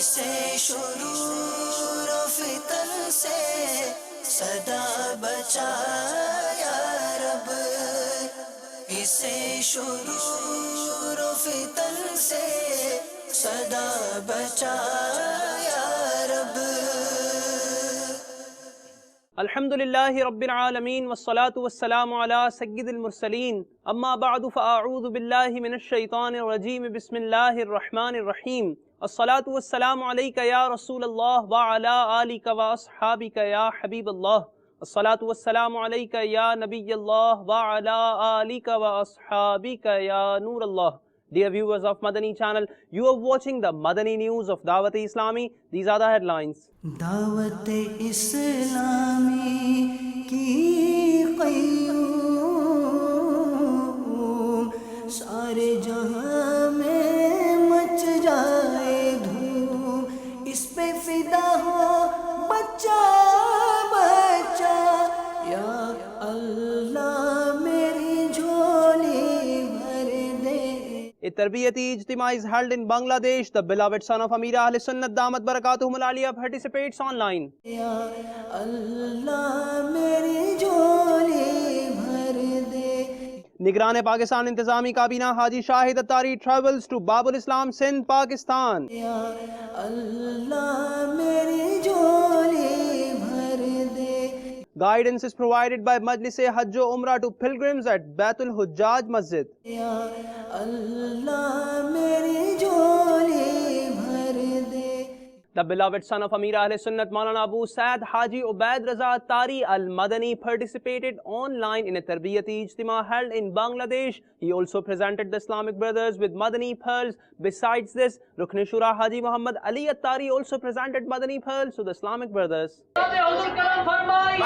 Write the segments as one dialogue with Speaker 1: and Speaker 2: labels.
Speaker 1: اسے شرور و فتن سے صدا بچا یا رب، اسے شرور و فتن سے صدا بچا یا رب۔
Speaker 2: الحمدللہ رب العالمین والصلاة والسلام علی سید المرسلین، اما بعد فاعوذ باللہ من الشیطان الرجیم، بسم اللہ الرحمن الرحیم۔ الصلاة والسلام علیک یا رسول اللہ وعلی آلک واصحابک یا حبیب اللہ۔ الصلاة والسلام علیک یا نبی اللہ وعلی آلک واصحابک یا نور اللہ۔ Dear viewers of Madani channel, you are watching the Madani news of Dawat Islami. These are the headlines.
Speaker 1: دعوت اسلامی کی قیوم، سارے جہاں میں مچ جائے دھوم، اس پہ فدا ہو بچہ بچہ، یا اللہ میری جھولی بھر دے۔
Speaker 2: A Tarbiyati Ijtima is held in Bangladesh. The beloved son of Amir Ahl Sunnat Damat Barakatuhum Al-Aliyah participates online.
Speaker 1: یا اللہ میری جھولی بھر دے۔
Speaker 2: Nigran Pakistan Intizami Kabina Haji Shahid Attari travels to Babul Islam Sindh, Pakistan.
Speaker 1: یا اللہ میری جھولی بھر دے۔
Speaker 2: Guidance is provided by Majlis-e Hajj o Umrah to pilgrims at Baitul Hujjaj Masjid.
Speaker 1: یا اللہ میری جھولی بھر دے۔
Speaker 2: The beloved son of Amir Ahl Sunnat Maulana Abu Saad Haji Ubaid Raza Attari Al-Madani participated online in a Tarbiyati Ijtima held in Bangladesh. He also presented the Islamic brothers with Madani pearls. Besides this, Rukn Shura Haji Muhammad Ali Attari also presented Madani pearls to the Islamic brothers.
Speaker 3: حضور کرم فرمائیے،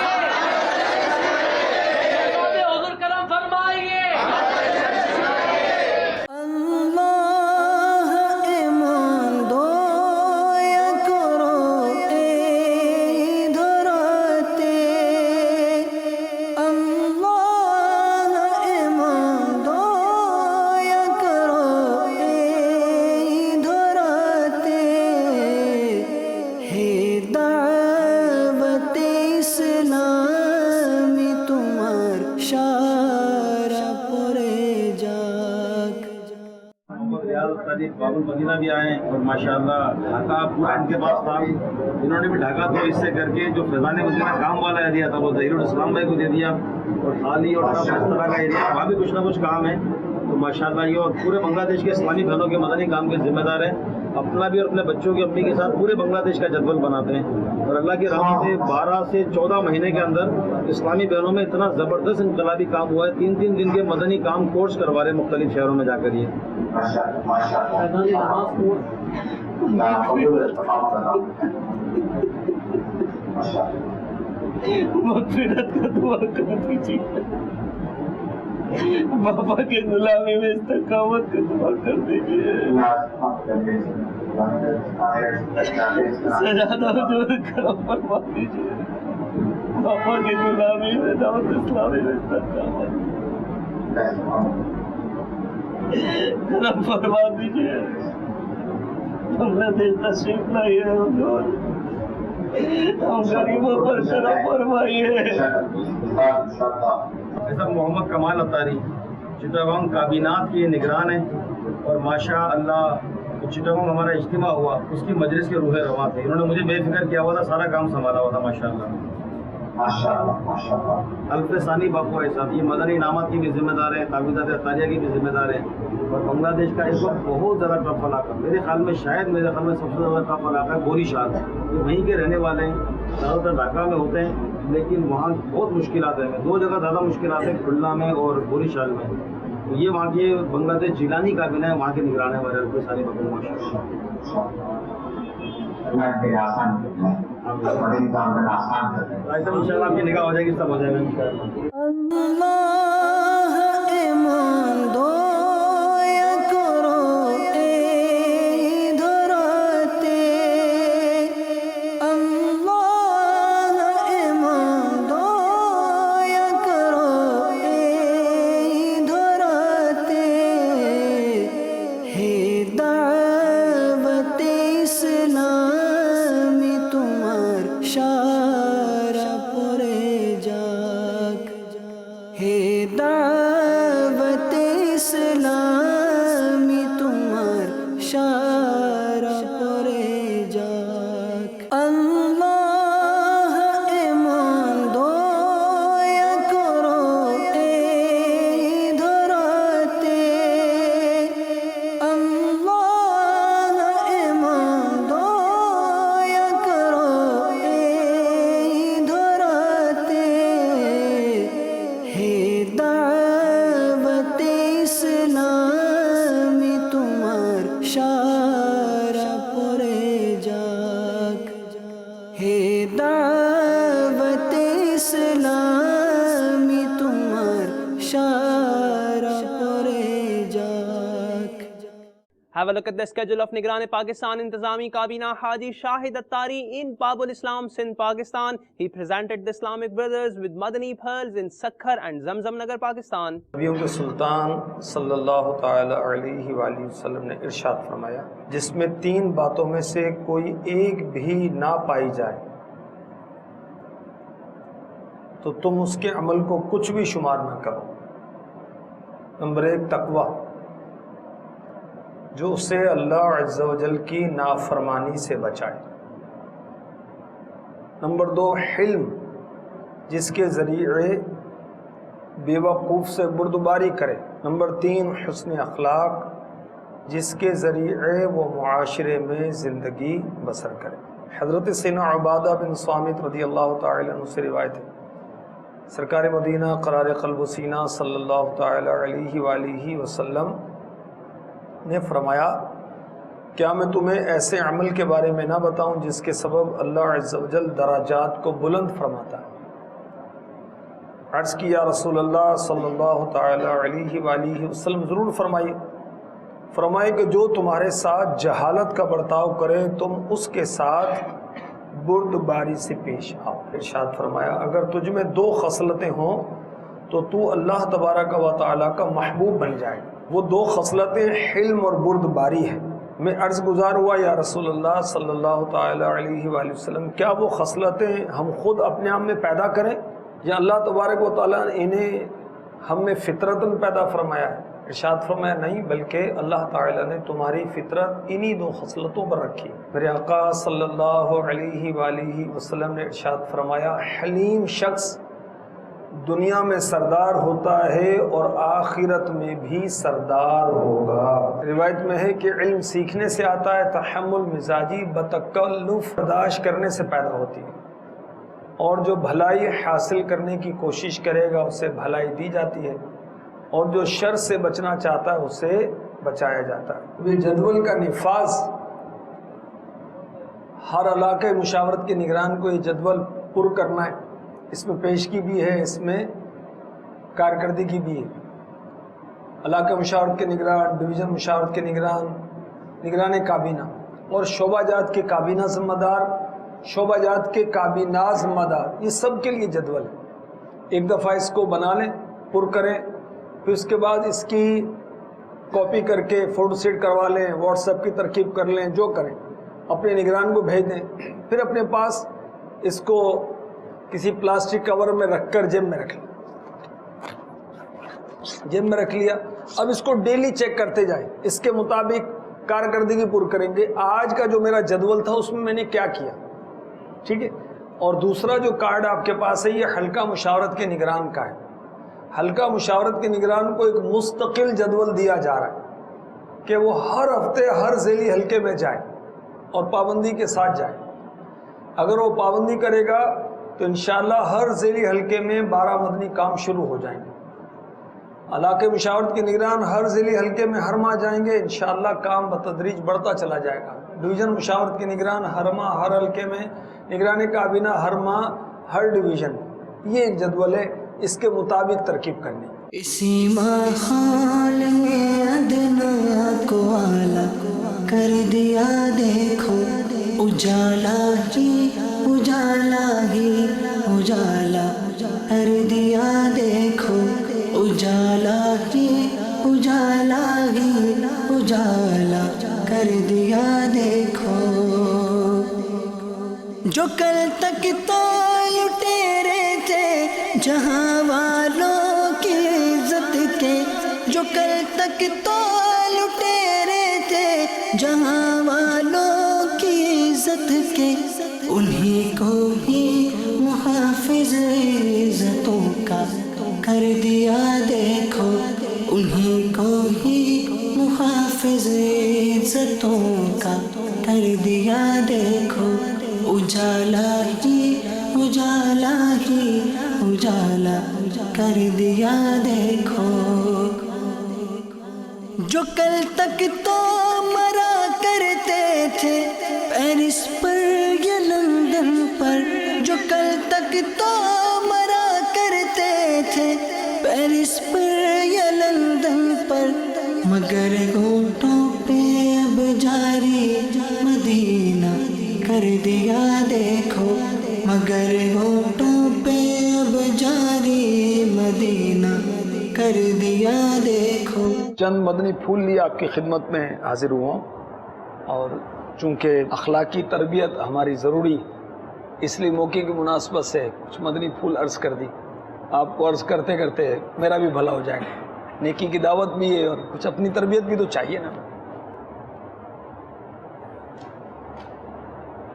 Speaker 3: حضور کرم فرمائیے۔
Speaker 1: اللہ ایمان دو یا کرو ادھر آتے، اللہ ایمان دو یا کرو ادھر آتے، ہے دعوت اسلامی تمہار شارع پورے جاگ۔
Speaker 4: محمد ریاض طریق باب المدینہ بھی آئے ہیں اور ماشاءاللہ ڈھاکہ پورا ان کے پاس تھا، انہوں نے بھی ڈھاکہ تو اس سے کر کے جو فیضان مدینہ کام والا ایریا تھا وہ ظہیر الاسلام بھائی کو دے دیا، اور خالی اور اس طرح کا ایریا وہاں بھی کچھ نہ کچھ کام ہے۔ تو ماشاءاللہ یہ اور پورے بنگلہ دیش کے اسلامی بہنوں کے مدنی کام کے ذمہ دار ہیں، اپنا بھی اور اپنے بچوں کی امی کے ساتھ پورے بنگلہ دیش کا جدول بناتے ہیں، اور اللہ کی رحمت سے 12 سے 14 مہینے کے اندر اسلامی بہنوں میں اتنا زبردست انقلابی کام ہوا ہے، 3 دن کے مدنی کام کورس کروا رہے ہیں مختلف شہروں میں جا کر۔ یہ
Speaker 3: مغفرت کا دعا کر دیجیے، بابا کے غلامی میں استقامت کا دعا کر دیجیے، سجادہ حضور کرم فرما دیجیے، بابا کے غلامی میں دعوت اسلامی میں استقامت کرم فرما دیجیے۔ بنگلہ دیش تشریف لائیے حضور، ہم غریبوں پر کرم فرمائیے۔
Speaker 4: ایسا محمد کمال اتاری چٹاگانگ کابینات کے نگران ہیں، اور ماشاء اللہ چٹاگانگ ہمارا اجتماع ہوا اس کی مجلس کے روح رواں تھے، انہوں نے مجھے بے فکر کیا ہوا تھا، سارا کام سنبھالا ہوا تھا ماشاء اللہ۔ الف ثانی باپو صاحب یہ مدنی انعامات کی بھی ذمہ دار ہیں، تعویذات اطاریہ کی بھی ذمہ دار ہیں، اور بنگلہ دیش کا اس وقت بہت زیادہ ٹف علاقہ، میرے خیال میں سب سے زیادہ ٹف علاقہ ہے گوری شال، یہ وہیں کے رہنے والے ہیں، زیادہ تر ڈھاکہ میں ہوتے ہیں، لیکن وہاں بہت مشکلات ہیں، 2 جگہ زیادہ مشکلات ہیں، کھلنا میں اور گوری شال میں۔ تو یہ وہاں کے بنگلہ دیش جیلانی کابینہ ہے، وہاں کے نگران ہیں ہمارے الف ثانی باپو ماشاء اللہ۔ انشاءاللہ آپ کی نگاہ ہو جائے گی، سب ہو جائے گا انشاءاللہ۔
Speaker 1: اللہ ایمان دو یا کرو ادھر آتے، اللہ ایمان دو یا کرو ادھر آتے، ہے دعوت اسلام ইসলামি তোমার সারা পরে যাক। আল্লাহ এমন দয়া করো এই ধরাতে, আল্লাহ এমন দয়া করো এই ধরাতে, হে দাওয়াতে ইসলামি তোমার সারা পরে যাক। হে দাওয়াতে ইসলামি তোমার সারা পরে যাক।
Speaker 2: Have a look at the schedule of Nigran Pakistan Intizami Kabina Haji Shahid Attari in Babul Islam Sindh, Pakistan. He presented the Islamic Brothers with Madani Pearls in Sakhar and Zamzam Nagar, Pakistan.
Speaker 5: نبیوں کے سلطان صلی اللہ تعالی علیہ وآلہ وسلم نے ارشاد فرمایا، جس میں 3 باتوں میں سے کوئی ایک بھی نہ پائی جائے تو تم اس کے عمل کو کچھ بھی شمار نہ کرو۔ نمبر 1 تقوی، جو اسے اللہ عز و جل کی نافرمانی سے بچائے۔ نمبر 2 حلم، جس کے ذریعے بیوقوف سے بردباری کرے۔ نمبر 3 حسن اخلاق، جس کے ذریعے وہ معاشرے میں زندگی بسر کرے۔ حضرت سیدنا عبادہ بن صامت رضی اللہ تعالی عنہ سے روایت ہے، سرکار مدینہ قرار قلب و سینہ صلی اللہ تعالی علیہ وآلہ وسلم نے فرمایا، کیا میں تمہیں ایسے عمل کے بارے میں نہ بتاؤں جس کے سبب اللہ عز و جل درجات کو بلند فرماتا ہے؟ عرض کی یا رسول اللہ صلی اللہ تعالی علیہ وآلہ وسلم ضرور فرمائیے۔ فرمائے کہ جو تمہارے ساتھ جہالت کا برتاؤ کرے تم اس کے ساتھ بردباری سے پیش آؤ۔ ارشاد فرمایا اگر تجھ میں 2 خصلتیں ہوں تو تو اللہ تبارک و تعالیٰ کا محبوب بن جائے۔ وہ 2 خصلتیں حلم اور بردباری ہیں۔ میں عرض گزار ہوا یا رسول اللہ صلی اللہ تعالی علیہ وآلہ وسلم، کیا وہ خصلتیں ہم خود اپنے آپ میں پیدا کریں یا اللہ تبارک و تعالیٰ نے انہیں ہم میں فطرتاً پیدا فرمایا ہے؟ ارشاد فرمایا نہیں، بلکہ اللہ تعالیٰ نے تمہاری فطرت انہی 2 خصلتوں پر رکھی۔ میرے آقا صلی اللہ علیہ وآلہ وسلم نے ارشاد فرمایا حلیم شخص دنیا میں سردار ہوتا ہے اور آخرت میں بھی سردار ہوگا۔ روایت میں ہے کہ علم سیکھنے سے آتا ہے، تحمل مزاجی بتکلف برداشت کرنے سے پیدا ہوتی ہے، اور جو بھلائی حاصل کرنے کی کوشش کرے گا اسے بھلائی دی جاتی ہے، اور جو شر سے بچنا چاہتا ہے اسے بچایا جاتا ہے۔ یہ جدول کا نفاذ ہر علاقے مشاورت کے نگران کو یہ جدول پر کرنا ہے۔ اس میں پیشگی بھی ہے، اس میں کارکردگی بھی ہے۔ علاقہ مشاورت کے نگران، ڈویژن مشاورت کے نگران، نگران کابینہ اور شعبہ جات کے کابینہ ذمہ دار، شعبہ جات کے کابینہ ذمہ دار، یہ سب کے لیے جدول ہے۔ ایک دفعہ اس کو بنا لیں، پر کریں، پھر اس کے بعد اس کی کاپی کر کے فوٹو سیٹ کروا لیں، واٹس ایپ کی ترکیب کر لیں، جو کریں اپنے نگران کو بھیج دیں، پھر اپنے پاس اس کو کسی پلاسٹک کور میں رکھ کر جیب میں رکھ لیں، جیب میں رکھ لیا۔ اب اس کو ڈیلی چیک کرتے جائیں، اس کے مطابق کارکردگی پر کریں گے، آج کا جو میرا جدول تھا اس میں نے کیا کیا، ٹھیک ہے۔ اور دوسرا جو کارڈ آپ کے پاس ہے یہ حلقہ مشاورت کے نگران کا ہے۔ حلقہ مشاورت کے نگران کو ایک مستقل جدول دیا جا رہا ہے کہ وہ ہر ہفتے ہر ذیلی حلقے میں جائے اور پابندی کے ساتھ جائے۔ اگر وہ پابندی کرے گا تو انشاءاللہ ہر ذیلی حلقے میں 12 مدنی کام شروع ہو جائیں گے۔ علاقے مشاورت کے نگران ہر ذیلی حلقے میں ہر ماہ جائیں گے، انشاءاللہ کام بتدریج بڑھتا چلا جائے گا۔ ڈویژن مشاورت کے نگران ہر ماہ ہر حلقے میں، نگران کابینہ ہر ماہ ہر ڈویژن۔ یہ ایک جدول ہے، اس کے مطابق ترکیب کرنی۔
Speaker 1: اسی ماحول میں ادنا کو اعلیٰ کر دیا، دیکھو اجالا ہی اجالا ہی اجالا کر دیا، دیکھو اجالا ہی اجالا ہی اجالا کر دیا، دیکھو جو کل تک تو لٹیرے تھے جہاں والوں کی عزت کے جو کل تک تو لٹیرے تھے جہاں والوں کی عزت کے، انہیں کو ہی محافظ عزتوں کا کر دیا دیکھو، انہیں کو ہی محافظ عزتوں کا کر دیا دیکھو، اجالا ہی اجالا ہی اجالا کر دیا دیکھو، جو کل تک تو مرا کرتے تھے پیرس پر یا لندن پر، جو کل تک تو مرا کرتے تھے پیرس پر یا لندن پر، مگر گھونٹوں پہ اب جاری مدینہ کر دیا دیکھو، مگر گھونٹوں پہ اب جاری مدینہ کر دیا دیکھو۔
Speaker 5: چند مدنی پھول لیے آپ کی خدمت میں حاضر ہوا ہوں، اور چونکہ اخلاقی تربیت ہماری ضروری، اس لیے موقع کی مناسبت سے کچھ مدنی پھول عرض کر دی۔ آپ کو عرض کرتے کرتے میرا بھی بھلا ہو جائے گا، نیکی کی دعوت بھی ہے اور کچھ اپنی تربیت بھی تو چاہیے نا۔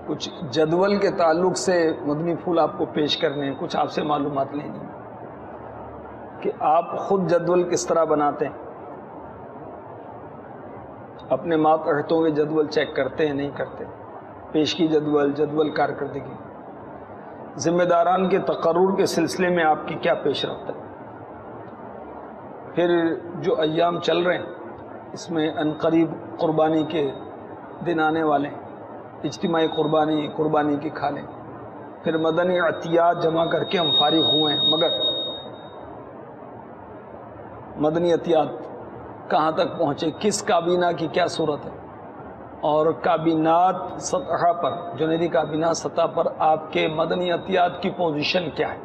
Speaker 5: کچھ جدول کے تعلق سے مدنی پھول آپ کو پیش کرنے ہیں، کچھ آپ سے معلومات لینی ہے کہ آپ خود جدول کس طرح بناتے ہیں، اپنے ماتحتوں کے جدول چیک کرتے ہیں نہیں کرتے، پیشگی جدول، جدول کارکردگی، ذمہ داران کے تقرر کے سلسلے میں آپ کی کیا پیش رفت ہے۔ پھر جو ایام چل رہے ہیں اس میں عنقریب قربانی کے دن آنے والے ہیں، اجتماعی قربانی کی کھالیں، پھر مدنی عطیات جمع کر کے ہم فارغ ہوئے ہیں، مگر مدنی عطیات کہاں تک پہنچے، کس کابینہ کی کیا صورت ہے، اور کابینات سطح پر، جنیدی کابینات سطح پر آپ کے مدنی عطیات کی پوزیشن کیا ہے،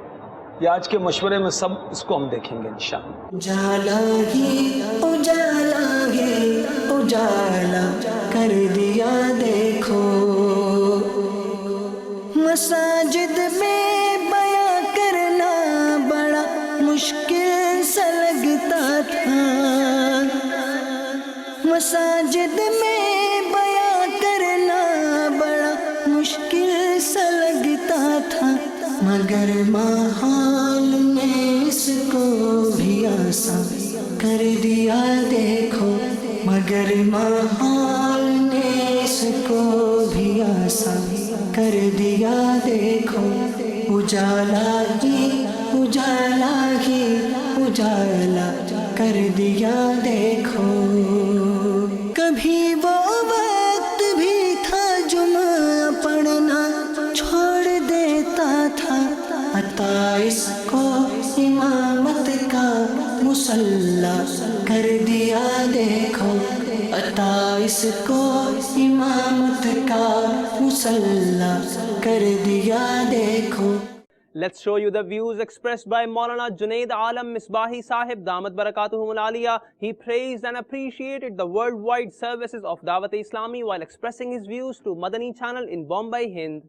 Speaker 5: یہ آج کے مشورے میں سب اس کو ہم دیکھیں گے انشاءاللہ۔
Speaker 1: اجالا ہی اجالا ہی اجالا کر دیا دیکھو، مساجد میں بیاں کرنا بڑا مشکل سا لگتا تھا، مساجد میں بیاں کرنا بڑا مشکل سا لگتا تھا، مگر ماحول نے اس کو بھی آسان کر دیا دیکھو، مگر ماحول نے اس کو بھی آسان کر دیا دیکھو، اجالا ہی اجالا ہی اجالا کر دیا دیکھو، کبھی وہ وقت بھی تھا جمعہ پڑھنا چھوڑ دیتا تھا، عطا اس کو امامت کا مسلح کر دیا دیکھو، عطا اس کو امامت کا مسلح کر دیا دیکھو۔
Speaker 2: Let's show you the views expressed by Maulana Junaid Alam Misbahi Sahib Damat Barakatuhum Al-Aliyah. He praised and appreciated the worldwide services of Dawat-e-Islami while expressing his views to Madani Channel in Bombay, Hind.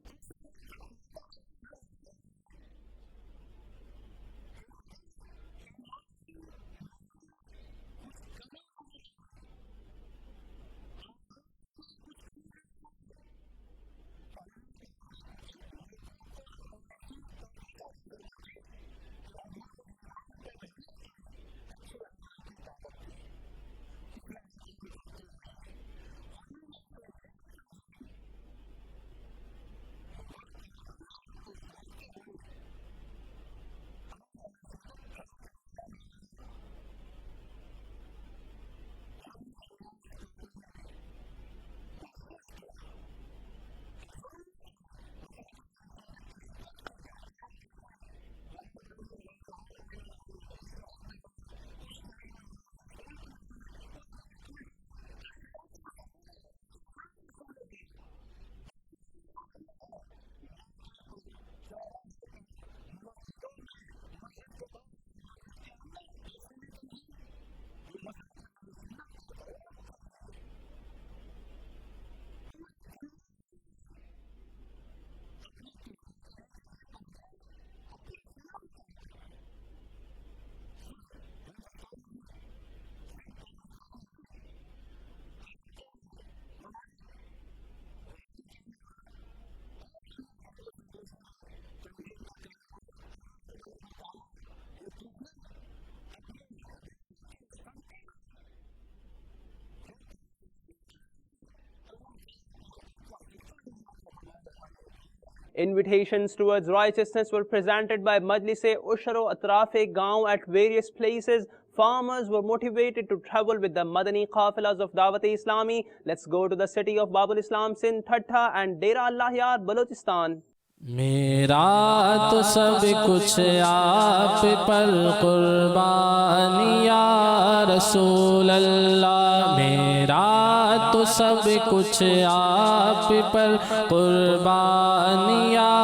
Speaker 2: Invitations towards righteousness were presented by Majlis-e Ushar-o Atraf-e Gaon at various places. Farmers were motivated to travel with the Madani Qafilas of Dawat-e Islami. Let's go to the city of Babul Islam, Sindh, Thatta and Dera Allah Yar, Balochistan.
Speaker 6: میرا تو سب کچھ آپ پر قربان یا رسول اللہ، میرا تو سب کچھ آپ پر قربان یا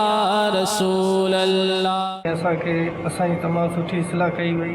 Speaker 6: رسول اللہ۔
Speaker 7: ایسا کہ اساں تمام سٹھی اصلاح کئی وئی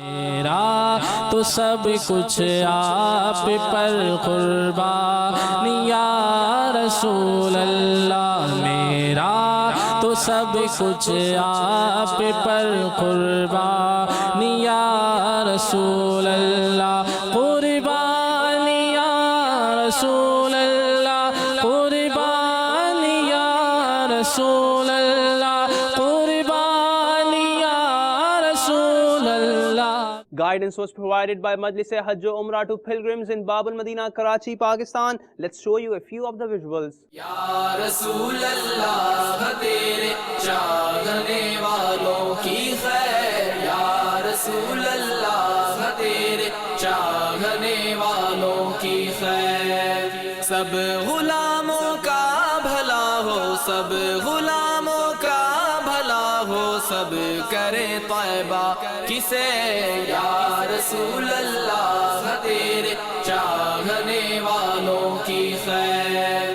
Speaker 6: میرا تو سب کچھ آپ پر قربان یا رسول اللہ، میرا تو سب کچھ آپ پر قربان یا رسول اللہ، قربان یا رسول اللہ، قربان یا رسول اللہ، قربان یا رسول اللہ۔
Speaker 2: Guidance was provided by Majlis-e Hajj o Umrah to pilgrims in Bab al-Madina, Karachi, Pakistan. Let's show you a few of the visuals.
Speaker 6: یا رسول اللہ تیرے چاہنے والوں کی خیر، یا رسول اللہ تیرے چاہنے والوں کی خیر، سب غلاموں کا بھلا ہو، سب غلاموں کا بھلا ہو، سب کرے طیبہ کسے، یا رسول اللہ تیرے چاہنے والوں کی خیر،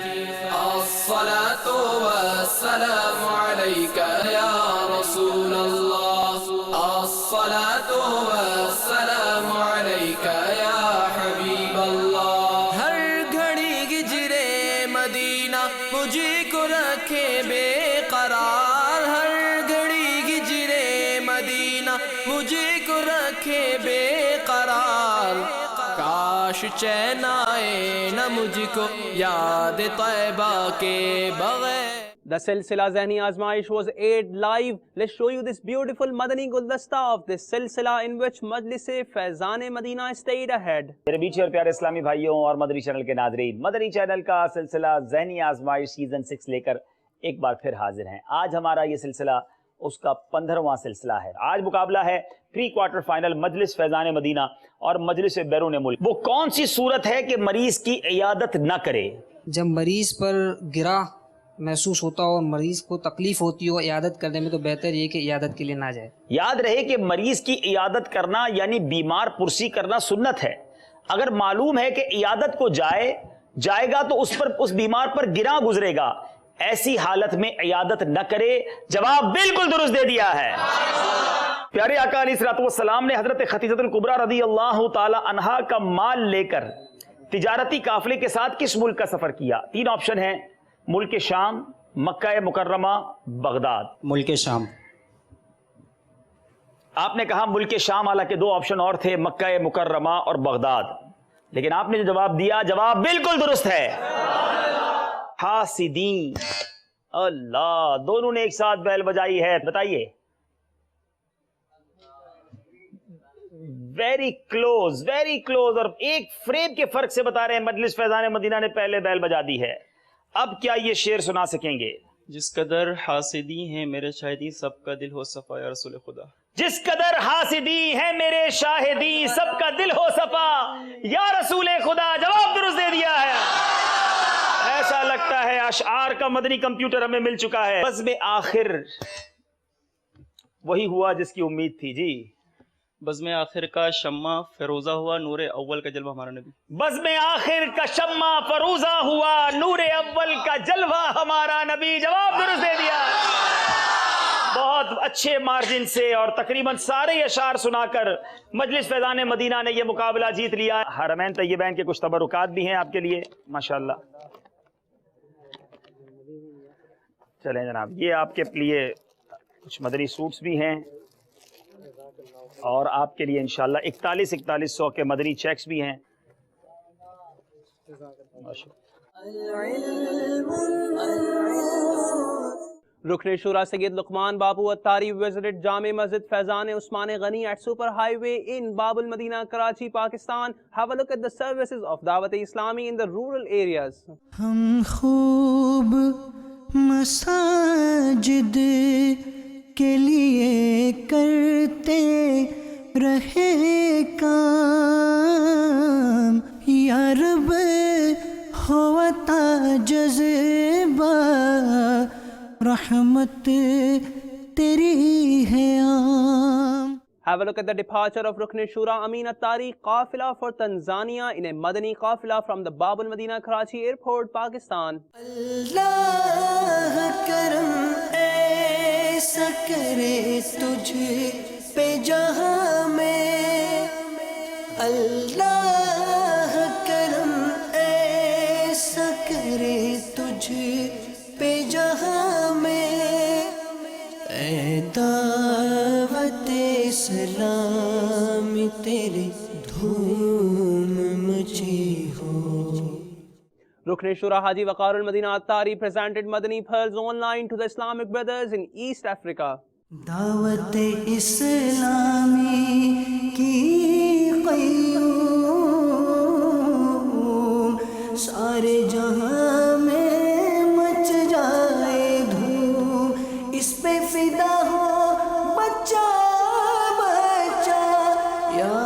Speaker 6: الصلاۃ والسلام علیک یا رسول اللہ، الصلاۃ والسلام علیک یا حبیب اللہ۔ ہر گھڑی گجرے مدینہ مجھے کو رکھے بے قرار، ہر گھڑی گجرے مدینہ مجھے کو رکھے بے قرار، کاش چین آئے نہ مجھ کو یاد طیبہ کے بغیر۔
Speaker 2: The Silsila Zehni Azmaish was aired live. Let's show you this beautiful Madani Guldasta of this Silsila in which Majlis-e Faizan-e Madina stayed ahead.
Speaker 8: میرے بیچے اور پیارے اسلامی بھائیوں اور مدنی چینل کے ناظرین، مدنی چینل کا سلسلہ ذہنی آزمائش سیزن 6 لے کر ایک بار پھر حاضر ہیں۔ آج ہمارا یہ سلسلہ اس کا 15واں سلسلہ ہے۔ آج مقابلہ ہے پری کوارٹر فائنل مجلس فیضان مدینہ اور مجلس بیرون ملک۔ وہ کون سی صورت ہے کہ مریض کی عیادت نہ کرے؟
Speaker 9: جب مریض پر گرا محسوس ہوتا ہو اور مریض کو تکلیف ہوتی ہو عیادت کرنے میں، تو بہتر یہ کہ عیادت کے لیے نہ جائے۔
Speaker 8: یاد رہے کہ مریض کی عیادت کرنا یعنی بیمار پرسی کرنا سنت ہے۔ اگر معلوم ہے کہ عیادت کو جائے گا تو اس بیمار پر گراں گزرے گا، ایسی حالت میں عیادت نہ کرے۔ جواب بالکل درست دے دیا ہے۔ پیارے آقا علیہ الصلوۃ والسلام نے حضرت خدیجہ الکبریٰ رضی اللہ تعالی عنہا کا مال لے کر تجارتی قافلے کے ساتھ کس ملک کا سفر کیا؟ 3 آپشن ہیں، ملک شام، مکہ مکرمہ، بغداد۔
Speaker 10: ملک شام۔
Speaker 8: آپ نے کہا ملک شام، حالانکہ 2 آپشن اور تھے، مکہ مکرمہ اور بغداد، لیکن آپ نے جو جواب دیا جواب بالکل درست ہے۔ حاسدین، اللہ، دونوں نے ایک ساتھ بیل بجائی ہے۔ بتائیے، ویری کلوز، اور ایک فریم کے فرق سے بتا رہے ہیں مجلس فیضان مدینہ نے پہلے بیل بجا دی ہے۔ اب کیا یہ شعر سنا سکیں گے؟
Speaker 10: جس قدر حاسدی ہیں میرے شاہدی، سب کا دل ہو صفا یا رسول خدا۔
Speaker 8: جس قدر حاسدی ہے میرے شاہدی، سب کا دل ہو صفا یا رسول خدا۔ جواب درست دے دیا ہے۔ ایسا لگتا ہے اشعار کا مدنی کمپیوٹر ہمیں مل چکا ہے۔ بزم آخر وہی ہوا جس کی امید تھی۔ جی،
Speaker 10: بزم آخر کا شمع فیروزہ ہوا، نور اول کا جلوہ ہمارا نبی۔
Speaker 8: بزم آخر کا شمع فروزہ ہوا، نور اول کا جلوہ ہمارا نبی۔ جواب درست دے دیا۔ بہت اچھے مارجن سے اور تقریباً سارے اشعار سنا کر مجلس فیضان مدینہ نے یہ مقابلہ جیت لیا۔ حرمین طیبین کے کچھ تبرکات بھی ہیں آپ کے لیے، ماشاءاللہ۔ چلیں جناب، یہ آپ کے لیے کچھ مدنی سوٹس بھی ہیں اور آپ کے لیے انشاءاللہ 4100 کے مدنی چیکس بھی ہیں.
Speaker 2: رکن شورا سید لقمان بابو اتاری visited Jama Masjid Faizan Usman Ghani at Super Highway in Bab al Madina, Karachi, Pakistan. Have a look at the services of Dawat Islami in the rural areas.
Speaker 1: ہم خوب مساجد کے لیے کرتے رہے کام یا رب ہوتا جذبہ رحمت تیری ہے عام.
Speaker 2: Have a look at the departure of Rukn Shura Amin Attari Qafila for Tanzania in a Madani Qafila from the Bab al Madina Karachi Airport, Pakistan.
Speaker 1: اللہ کرم ایسا کرے تجھ پہ جہاں میں، اللہ کرم ایسا کرے تجھ پہ جہاں میں، اے دعوت اسلام تیری دھوم مچی ہو.
Speaker 2: Rukn Shura Haji Waqar al-Madina Attari presented Madani pearls online to the Islamic brothers in East Africa.
Speaker 1: دعوت اسلامی کی قیوم سارے جہاں میں مچ جائے دھوم، اس پہ فدا ہو بچہ بچہ، یا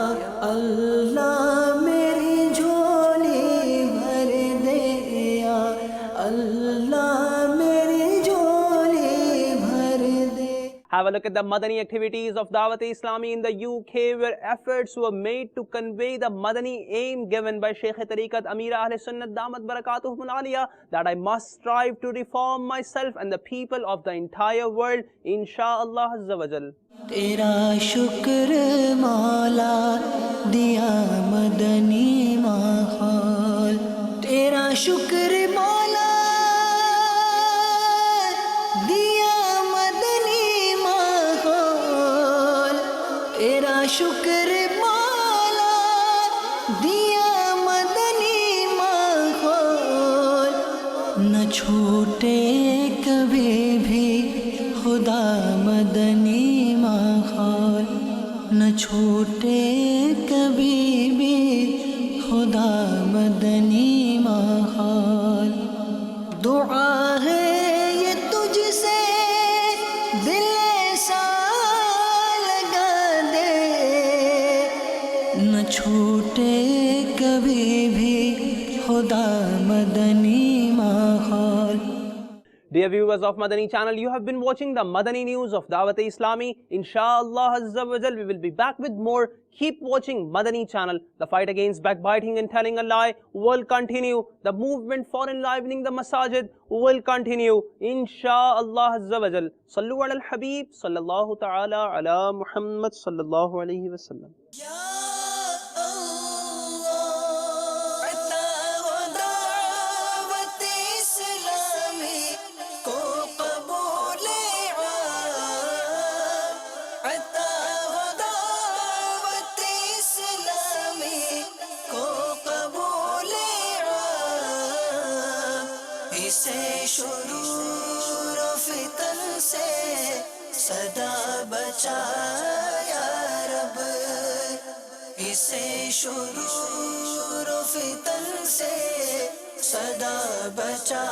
Speaker 1: اللہ میری جھولی بھر دے، یا اللہ میری جھولی بھر دے.
Speaker 2: Have a look at the Madani activities of Dawat Islami in the UK, where efforts were made to convey the Madani aim given by Shaykh Tariqat Amir Ahl Sunnat Damat Barakatuhum Aliyah, that I must strive to reform myself and the people of the entire world, inshaAllah Azza wa Jal.
Speaker 1: تیرا شکر مولا دیا مدنی ماحول، تیرا شکر مولا دیا مدنی ماحول، تیرا شکر مولا دیا مدنی ماحول، نہ چھوٹے کبھی بھی خدا مدنی ماحول، نہ چھوٹے کبھی بھی خدا مدنی ماحول. دعا ہے یہ تجھ سے دل ایسا لگا دے، نہ چھوٹے کبھی بھی خدا مدنی ماحول.
Speaker 2: Dear viewers of Madani channel, you have been watching the Madani news of Dawat Islami. Inshallah Azza wa Jal, we will be back with more. Keep watching Madani channel. The fight against backbiting and telling a lie will continue. The movement for enlivening the masajid will continue. Inshallah Azza wa Jal. Sallu ala al-Habib sallallahu ta'ala ala Muhammad sallallahu alayhi wa sallam.
Speaker 1: اسے شرور و فتن سے صدا بچا یا رب، اسے شرور و فتن سے صدا بچا